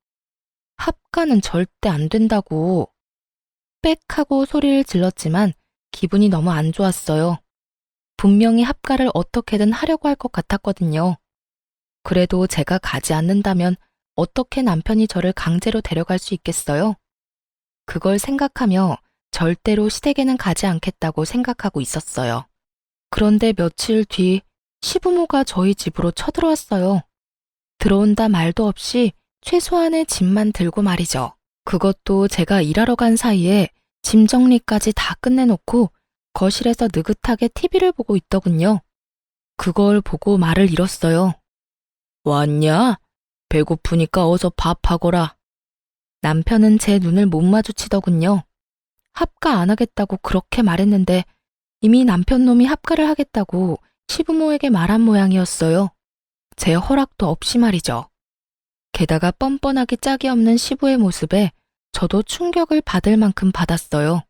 합가는 절대 안 된다고. 빽 하고 소리를 질렀지만 기분이 너무 안 좋았어요. 분명히 합가를 어떻게든 하려고 할 것 같았거든요. 그래도 제가 가지 않는다면 어떻게 남편이 저를 강제로 데려갈 수 있겠어요? 그걸 생각하며 절대로 시댁에는 가지 않겠다고 생각하고 있었어요. 그런데 며칠 뒤 시부모가 저희 집으로 쳐들어왔어요. 들어온다 말도 없이 최소한의 짐만 들고 말이죠. 그것도 제가 일하러 간 사이에 짐 정리까지 다 끝내놓고 거실에서 느긋하게 TV를 보고 있더군요. 그걸 보고 말을 잃었어요. 왔냐? 배고프니까 어서 밥하거라. 남편은 제 눈을 못 마주치더군요. 합가 안 하겠다고 그렇게 말했는데 이미 남편 놈이 합가를 하겠다고 시부모에게 말한 모양이었어요. 제 허락도 없이 말이죠. 게다가 뻔뻔하기 짝이 없는 시부의 모습에 저도 충격을 받을 만큼 받았어요.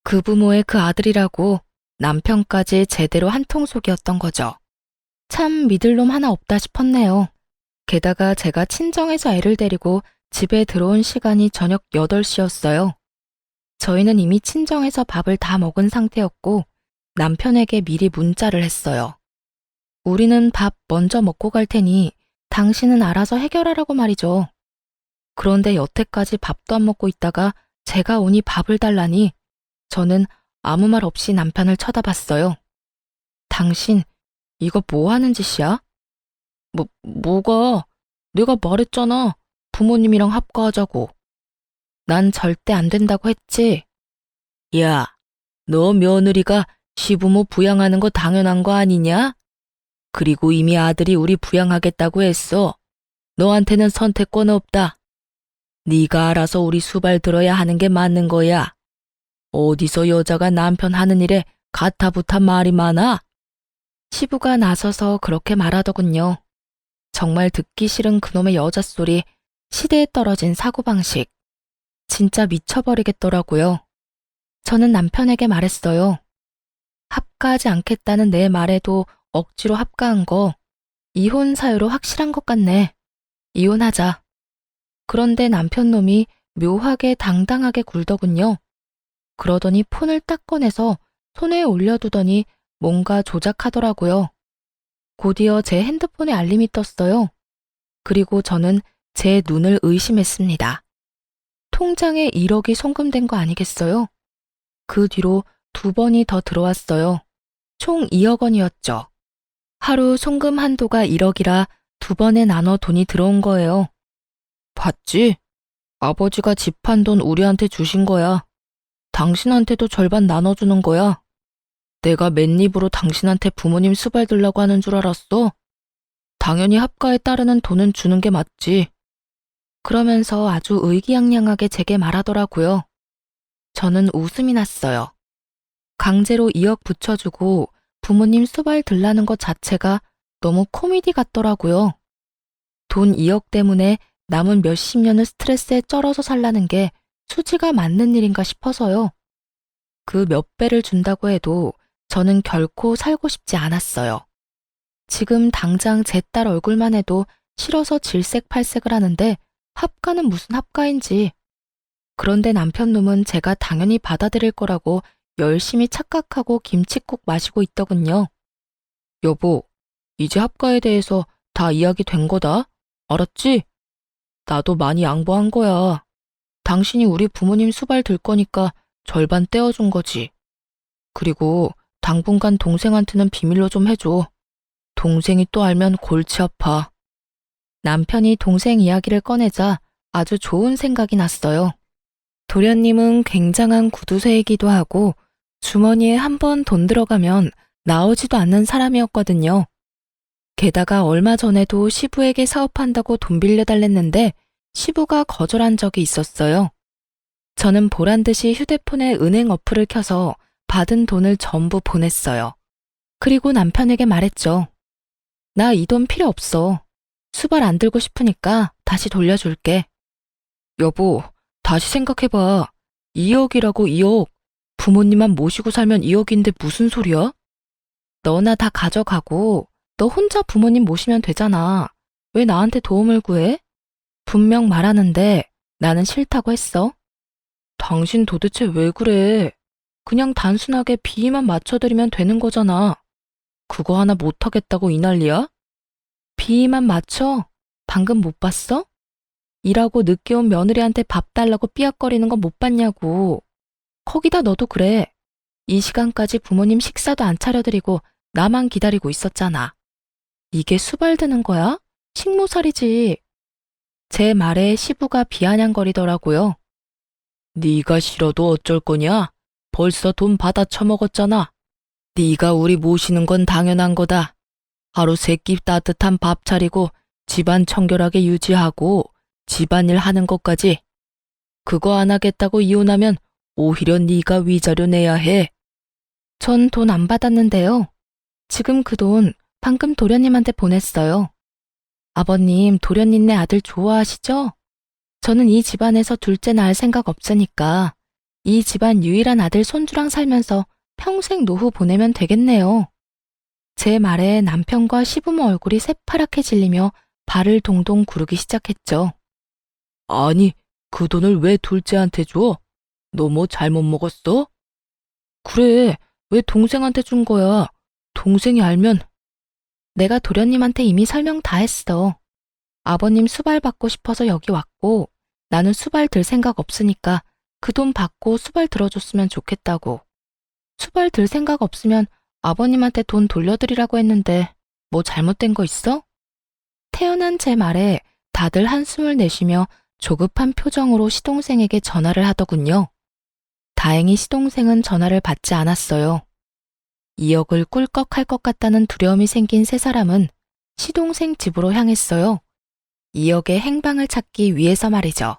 그 부모의 그 아들이라고 남편까지 제대로 한통속이었던 거죠. 참 믿을 놈 하나 없다 싶었네요. 게다가 제가 친정에서 애를 데리고 집에 들어온 시간이 저녁 8시였어요. 저희는 이미 친정에서 밥을 다 먹은 상태였고 남편에게 미리 문자를 했어요. 우리는 밥 먼저 먹고 갈 테니 당신은 알아서 해결하라고 말이죠. 그런데 여태까지 밥도 안 먹고 있다가 제가 오니 밥을 달라니 저는 아무 말 없이 남편을 쳐다봤어요. 당신, 이거 뭐 하는 짓이야? 뭐가? 내가 말했잖아. 부모님이랑 합가하자고. 난 절대 안 된다고 했지. 야, 너 며느리가 시부모 부양하는 거 당연한 거 아니냐? 그리고 이미 아들이 우리 부양하겠다고 했어. 너한테는 선택권 없다. 네가 알아서 우리 수발 들어야 하는 게 맞는 거야. 어디서 여자가 남편 하는 일에 가타부타 말이 많아? 시부가 나서서 그렇게 말하더군요. 정말 듣기 싫은 그놈의 여자 소리, 시대에 떨어진 사고방식. 진짜 미쳐버리겠더라고요. 저는 남편에게 말했어요. 합가하지 않겠다는 내 말에도 억지로 합가한 거, 이혼 사유로 확실한 것 같네. 이혼하자. 그런데 남편 놈이 묘하게 당당하게 굴더군요. 그러더니 폰을 딱 꺼내서 손에 올려두더니 뭔가 조작하더라고요. 곧이어 제 핸드폰에 알림이 떴어요. 그리고 저는 제 눈을 의심했습니다. 통장에 1억이 송금된 거 아니겠어요? 그 뒤로 2번이 더 들어왔어요. 총 2억 원이었죠. 하루 송금 한도가 1억이라 2번에 나눠 돈이 들어온 거예요. 봤지? 아버지가 집 판 돈 우리한테 주신 거야. 당신한테도 절반 나눠주는 거야. 내가 맨입으로 당신한테 부모님 수발 들라고 하는 줄 알았어? 당연히 합가에 따르는 돈은 주는 게 맞지. 그러면서 아주 의기양양하게 제게 말하더라고요. 저는 웃음이 났어요. 강제로 2억 붙여주고 부모님 수발 들라는 것 자체가 너무 코미디 같더라고요. 돈 2억 때문에 남은 몇십 년을 스트레스에 쩔어서 살라는 게 수지가 맞는 일인가 싶어서요. 그 몇 배를 준다고 해도 저는 결코 살고 싶지 않았어요. 지금 당장 제 딸 얼굴만 해도 싫어서 질색팔색을 하는데 합가는 무슨 합가인지. 그런데 남편 놈은 제가 당연히 받아들일 거라고 열심히 착각하고 김칫국 마시고 있더군요. 여보, 이제 합가에 대해서 다 이야기 된 거다. 알았지? 나도 많이 양보한 거야. 당신이 우리 부모님 수발 들 거니까 절반 떼어준 거지. 그리고 당분간 동생한테는 비밀로 좀 해줘. 동생이 또 알면 골치 아파. 남편이 동생 이야기를 꺼내자 아주 좋은 생각이 났어요. 도련님은 굉장한 구두쇠이기도 하고 주머니에 한 번 돈 들어가면 나오지도 않는 사람이었거든요. 게다가 얼마 전에도 시부에게 사업한다고 돈 빌려달랬는데 시부가 거절한 적이 있었어요. 저는 보란듯이 휴대폰에 은행 어플을 켜서 받은 돈을 전부 보냈어요. 그리고 남편에게 말했죠. 나 이 돈 필요 없어. 수발 안 들고 싶으니까 다시 돌려줄게. 여보, 다시 생각해봐. 2억이라고 2억. 부모님만 모시고 살면 2억인데 무슨 소리야? 너나 다 가져가고 너 혼자 부모님 모시면 되잖아. 왜 나한테 도움을 구해? 분명 말하는데 나는 싫다고 했어. 당신 도대체 왜 그래? 그냥 단순하게 비위만 맞춰드리면 되는 거잖아. 그거 하나 못하겠다고 이 난리야? 비위만 맞춰? 방금 못 봤어? 일하고 늦게 온 며느리한테 밥 달라고 삐약거리는 거 못 봤냐고. 거기다 너도 그래. 이 시간까지 부모님 식사도 안 차려드리고 나만 기다리고 있었잖아. 이게 수발드는 거야? 식모살이지. 제 말에 시부가 비아냥거리더라고요. 네가 싫어도 어쩔 거냐? 벌써 돈 받아 처먹었잖아. 네가 우리 모시는 건 당연한 거다. 하루 세 끼 따뜻한 밥 차리고 집안 청결하게 유지하고 집안일 하는 것까지. 그거 안 하겠다고 이혼하면 오히려 네가 위자료 내야 해. 전 돈 안 받았는데요. 지금 그 돈 방금 도련님한테 보냈어요. 아버님, 도련님네 아들 좋아하시죠? 저는 이 집안에서 둘째 낳을 생각 없으니까 이 집안 유일한 아들 손주랑 살면서 평생 노후 보내면 되겠네요. 제 말에 남편과 시부모 얼굴이 새파랗게 질리며 발을 동동 구르기 시작했죠. 아니, 그 돈을 왜 둘째한테 줘? 너 뭐 잘못 먹었어? 그래, 왜 동생한테 준 거야? 동생이 알면. 내가 도련님한테 이미 설명 다 했어. 아버님 수발 받고 싶어서 여기 왔고 나는 수발 들 생각 없으니까 그 돈 받고 수발 들어줬으면 좋겠다고. 수발 들 생각 없으면 아버님한테 돈 돌려드리라고 했는데 뭐 잘못된 거 있어? 태어난 제 말에 다들 한숨을 내쉬며 조급한 표정으로 시동생에게 전화를 하더군요. 다행히 시동생은 전화를 받지 않았어요. 2억을 꿀꺽할 것 같다는 두려움이 생긴 세 사람은 시동생 집으로 향했어요. 2억의 행방을 찾기 위해서 말이죠.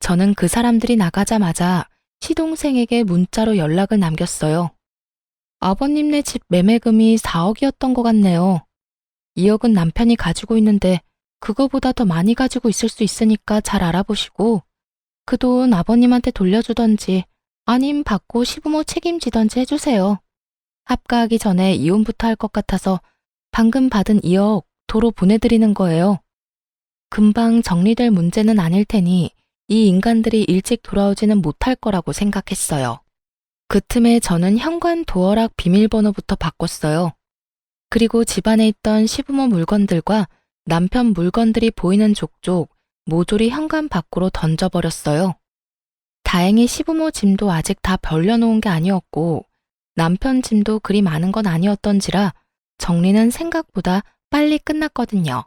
저는 그 사람들이 나가자마자 시동생에게 문자로 연락을 남겼어요. 아버님네 집 매매금이 4억이었던 것 같네요. 2억은 남편이 가지고 있는데 그거보다 더 많이 가지고 있을 수 있으니까 잘 알아보시고 그 돈 아버님한테 돌려주던지 아님 받고 시부모 책임지던지 해주세요. 합가하기 전에 이혼부터 할 것 같아서 방금 받은 2억 도로 보내드리는 거예요. 금방 정리될 문제는 아닐 테니 이 인간들이 일찍 돌아오지는 못할 거라고 생각했어요. 그 틈에 저는 현관 도어락 비밀번호부터 바꿨어요. 그리고 집안에 있던 시부모 물건들과 남편 물건들이 보이는 족족 모조리 현관 밖으로 던져버렸어요. 다행히 시부모 짐도 아직 다 벌려놓은 게 아니었고 남편 짐도 그리 많은 건 아니었던지라 정리는 생각보다 빨리 끝났거든요.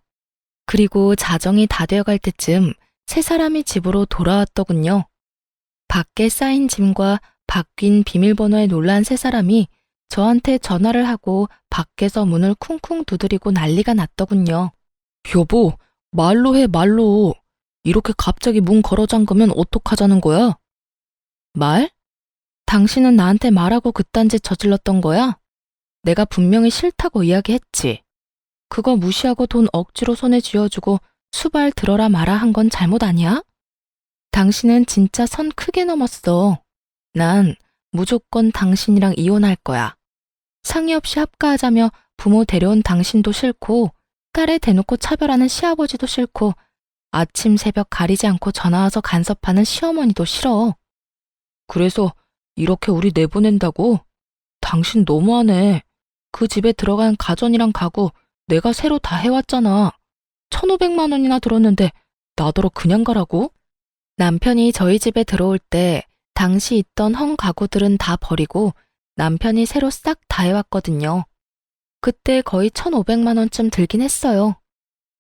그리고 자정이 다 되어갈 때쯤 세 사람이 집으로 돌아왔더군요. 밖에 쌓인 짐과 바뀐 비밀번호에 놀란 세 사람이 저한테 전화를 하고 밖에서 문을 쿵쿵 두드리고 난리가 났더군요. 여보, 말로 해, 말로. 이렇게 갑자기 문 걸어 잠그면 어떡하자는 거야? 말? 당신은 나한테 말하고 그딴 짓 저질렀던 거야? 내가 분명히 싫다고 이야기했지. 그거 무시하고 돈 억지로 손에 쥐어주고 수발 들어라 마라 한 건 잘못 아니야? 당신은 진짜 선 크게 넘었어. 난 무조건 당신이랑 이혼할 거야. 상의 없이 합가하자며 부모 데려온 당신도 싫고 딸에 대놓고 차별하는 시아버지도 싫고 아침 새벽 가리지 않고 전화와서 간섭하는 시어머니도 싫어. 그래서 이렇게 우리 내보낸다고? 당신 너무하네. 그 집에 들어간 가전이랑 가구 내가 새로 다 해왔잖아. 1,500만 원이나 들었는데 나더러 그냥 가라고? 남편이 저희 집에 들어올 때 당시 있던 헝 가구들은 다 버리고 남편이 새로 싹 다 해왔거든요. 그때 거의 1,500만 원쯤 들긴 했어요.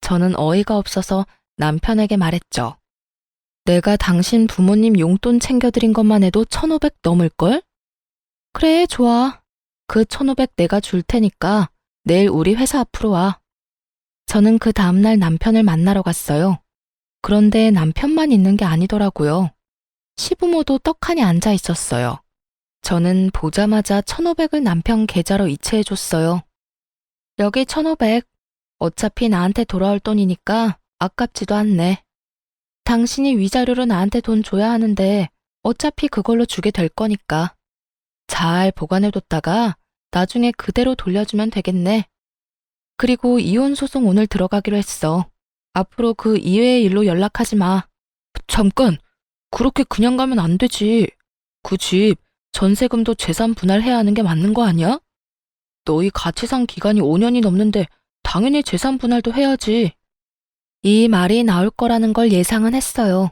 저는 어이가 없어서 남편에게 말했죠. 내가 당신 부모님 용돈 챙겨드린 것만 해도 1,500 넘을걸? 그래, 좋아. 그 1,500 내가 줄 테니까 내일 우리 회사 앞으로 와. 저는 그 다음날 남편을 만나러 갔어요. 그런데 남편만 있는 게 아니더라고요. 시부모도 떡하니 앉아 있었어요. 저는 보자마자 1,500을 남편 계좌로 이체해줬어요. 여기 1,500. 어차피 나한테 돌아올 돈이니까 아깝지도 않네. 당신이 위자료로 나한테 돈 줘야 하는데 어차피 그걸로 주게 될 거니까. 잘 보관해뒀다가 나중에 그대로 돌려주면 되겠네. 그리고 이혼 소송 오늘 들어가기로 했어. 앞으로 그 이외의 일로 연락하지 마. 잠깐, 그렇게 그냥 가면 안 되지. 그 집 전세금도 재산 분할해야 하는 게 맞는 거 아니야? 너희 같이 산 기간이 5년이 넘는데 당연히 재산 분할도 해야지. 이 말이 나올 거라는 걸 예상은 했어요.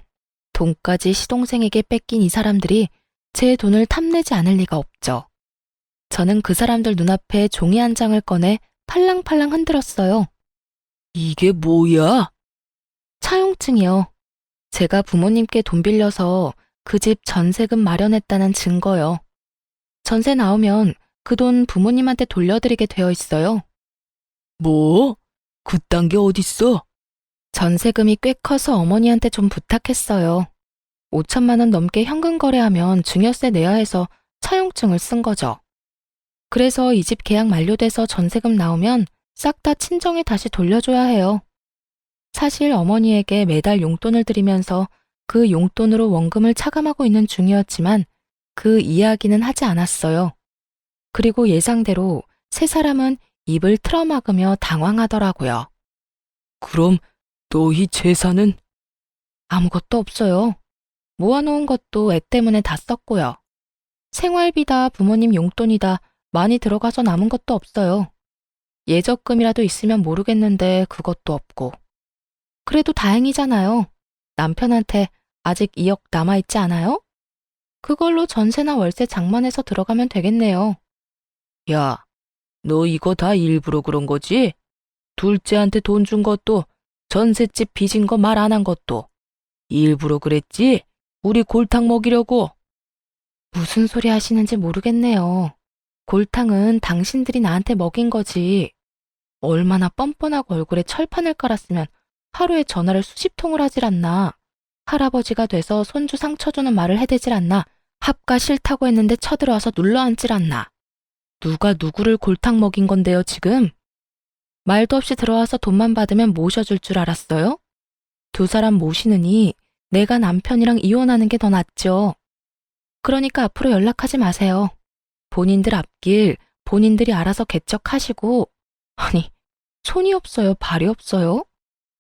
돈까지 시동생에게 뺏긴 이 사람들이 제 돈을 탐내지 않을 리가 없죠. 저는 그 사람들 눈앞에 종이 한 장을 꺼내 팔랑팔랑 흔들었어요. 이게 뭐야? 차용증이요. 제가 부모님께 돈 빌려서 그 집 전세금 마련했다는 증거요. 전세 나오면 그 돈 부모님한테 돌려드리게 되어 있어요. 뭐? 그딴 게 어딨어? 전세금이 꽤 커서 어머니한테 좀 부탁했어요. 5천만 원 넘게 현금 거래하면 증여세 내야 해서 차용증을 쓴 거죠. 그래서 이 집 계약 만료돼서 전세금 나오면 싹 다 친정에 다시 돌려줘야 해요. 사실 어머니에게 매달 용돈을 드리면서 그 용돈으로 원금을 차감하고 있는 중이었지만 그 이야기는 하지 않았어요. 그리고 예상대로 세 사람은 입을 틀어막으며 당황하더라고요. 그럼 너희 재산은? 아무것도 없어요. 모아놓은 것도 애 때문에 다 썼고요. 생활비다 부모님 용돈이다 많이 들어가서 남은 것도 없어요. 예적금이라도 있으면 모르겠는데 그것도 없고. 그래도 다행이잖아요. 남편한테 아직 2억 남아있지 않아요? 그걸로 전세나 월세 장만해서 들어가면 되겠네요. 야, 너 이거 다 일부러 그런 거지? 둘째한테 돈 준 것도, 전셋집 빚인 거 말 안 한 것도 일부러 그랬지? 우리 골탕 먹이려고. 무슨 소리 하시는지 모르겠네요. 골탕은 당신들이 나한테 먹인 거지. 얼마나 뻔뻔하고 얼굴에 철판을 깔았으면 하루에 전화를 수십 통을 하질 않나. 할아버지가 돼서 손주 상처 주는 말을 해대질 않나. 합가 싫다고 했는데 쳐들어와서 눌러앉질 않나. 누가 누구를 골탕 먹인 건데요, 지금? 말도 없이 들어와서 돈만 받으면 모셔줄 줄 알았어요? 두 사람 모시느니 내가 남편이랑 이혼하는 게 더 낫죠. 그러니까 앞으로 연락하지 마세요. 본인들 앞길 본인들이 알아서 개척하시고. 아니, 손이 없어요, 발이 없어요?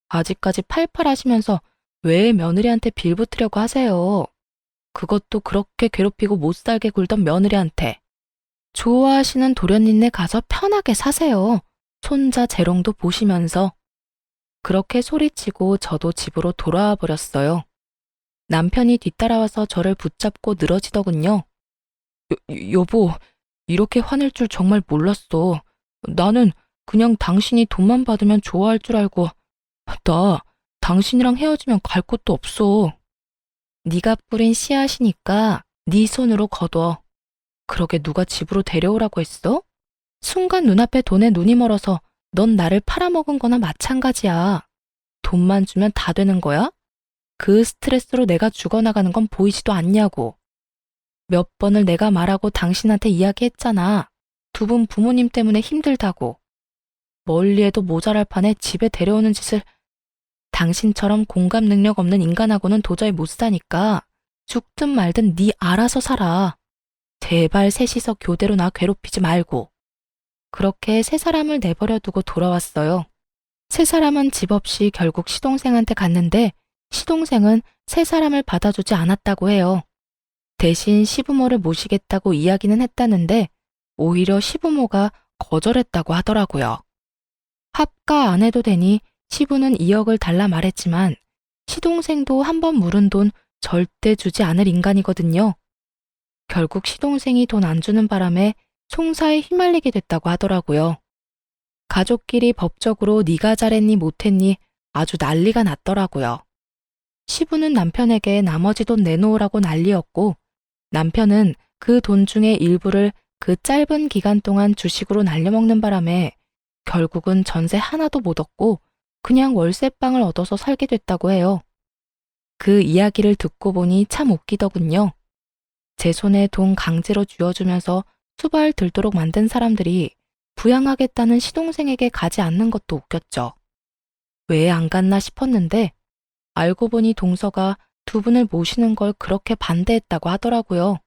아직까지 팔팔하시면서 왜 며느리한테 빌붙으려고 하세요? 그것도 그렇게 괴롭히고 못살게 굴던 며느리한테. 좋아하시는 도련님네 가서 편하게 사세요. 손자 재롱도 보시면서. 그렇게 소리치고 저도 집으로 돌아와 버렸어요. 남편이 뒤따라와서 저를 붙잡고 늘어지더군요. 여보, 이렇게 화낼 줄 정말 몰랐어. 나는 그냥 당신이 돈만 받으면 좋아할 줄 알고. 나 당신이랑 헤어지면 갈 곳도 없어. 네가 뿌린 씨앗이니까 네 손으로 거둬. 그러게 누가 집으로 데려오라고 했어? 순간 눈앞에 돈에 눈이 멀어서 넌 나를 팔아먹은 거나 마찬가지야. 돈만 주면 다 되는 거야? 그 스트레스로 내가 죽어나가는 건 보이지도 않냐고. 몇 번을 내가 말하고 당신한테 이야기했잖아. 두 분 부모님 때문에 힘들다고. 멀리해도 모자랄 판에 집에 데려오는 짓을. 당신처럼 공감 능력 없는 인간하고는 도저히 못 사니까 죽든 말든 네 알아서 살아. 제발 셋이서 교대로 나 괴롭히지 말고. 그렇게 세 사람을 내버려 두고 돌아왔어요. 세 사람은 집 없이 결국 시동생한테 갔는데 시동생은 세 사람을 받아주지 않았다고 해요. 대신 시부모를 모시겠다고 이야기는 했다는데 오히려 시부모가 거절했다고 하더라고요. 합가 안 해도 되니 시부는 2억을 달라 말했지만 시동생도 한 번 물은 돈 절대 주지 않을 인간이거든요. 결국 시동생이 돈 안 주는 바람에 송사에 휘말리게 됐다고 하더라고요. 가족끼리 법적으로 네가 잘했니 못했니 아주 난리가 났더라고요. 시부는 남편에게 나머지 돈 내놓으라고 난리였고 남편은 그 돈 중에 일부를 그 짧은 기간 동안 주식으로 날려먹는 바람에 결국은 전세 하나도 못 얻고 그냥 월세방을 얻어서 살게 됐다고 해요. 그 이야기를 듣고 보니 참 웃기더군요. 제 손에 돈 강제로 쥐어주면서 수발 들도록 만든 사람들이 부양하겠다는 시동생에게 가지 않는 것도 웃겼죠. 왜 안 갔나 싶었는데 알고 보니 동서가 두 분을 모시는 걸 그렇게 반대했다고 하더라고요.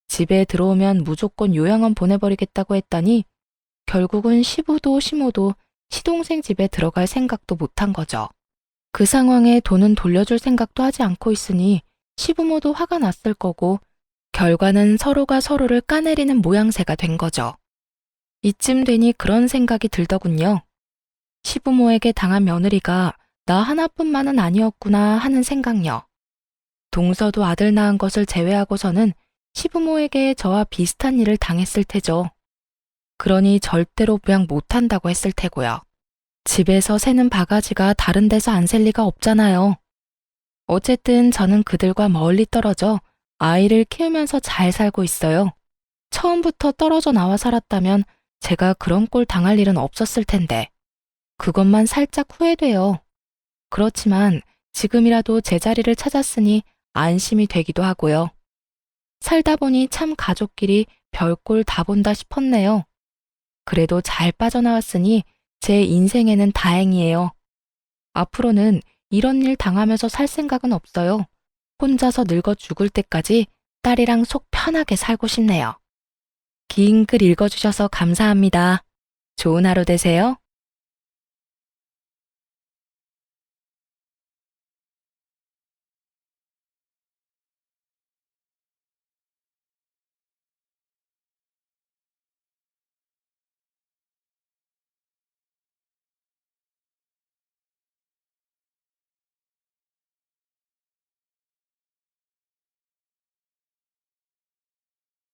집에 들어오면 무조건 요양원 보내버리겠다고 했다니 결국은 시부도 시모도 시동생 집에 들어갈 생각도 못한 거죠. 그 상황에 돈은 돌려줄 생각도 하지 않고 있으니 시부모도 화가 났을 거고 결과는 서로가 서로를 까내리는 모양새가 된 거죠. 이쯤 되니 그런 생각이 들더군요. 시부모에게 당한 며느리가 나 하나뿐만은 아니었구나 하는 생각요. 동서도 아들 낳은 것을 제외하고서는 시부모에게 저와 비슷한 일을 당했을 테죠. 그러니 절대로 부양 못한다고 했을 테고요. 집에서 새는 바가지가 다른 데서 안 셀 리가 없잖아요. 어쨌든 저는 그들과 멀리 떨어져 아이를 키우면서 잘 살고 있어요. 처음부터 떨어져 나와 살았다면 제가 그런 꼴 당할 일은 없었을 텐데. 그것만 살짝 후회돼요. 그렇지만 지금이라도 제자리를 찾았으니 안심이 되기도 하고요. 살다 보니 참 가족끼리 별꼴 다 본다 싶었네요. 그래도 잘 빠져나왔으니 제 인생에는 다행이에요. 앞으로는 이런 일 당하면서 살 생각은 없어요. 혼자서 늙어 죽을 때까지 딸이랑 속 편하게 살고 싶네요. 긴 글 읽어주셔서 감사합니다. 좋은 하루 되세요.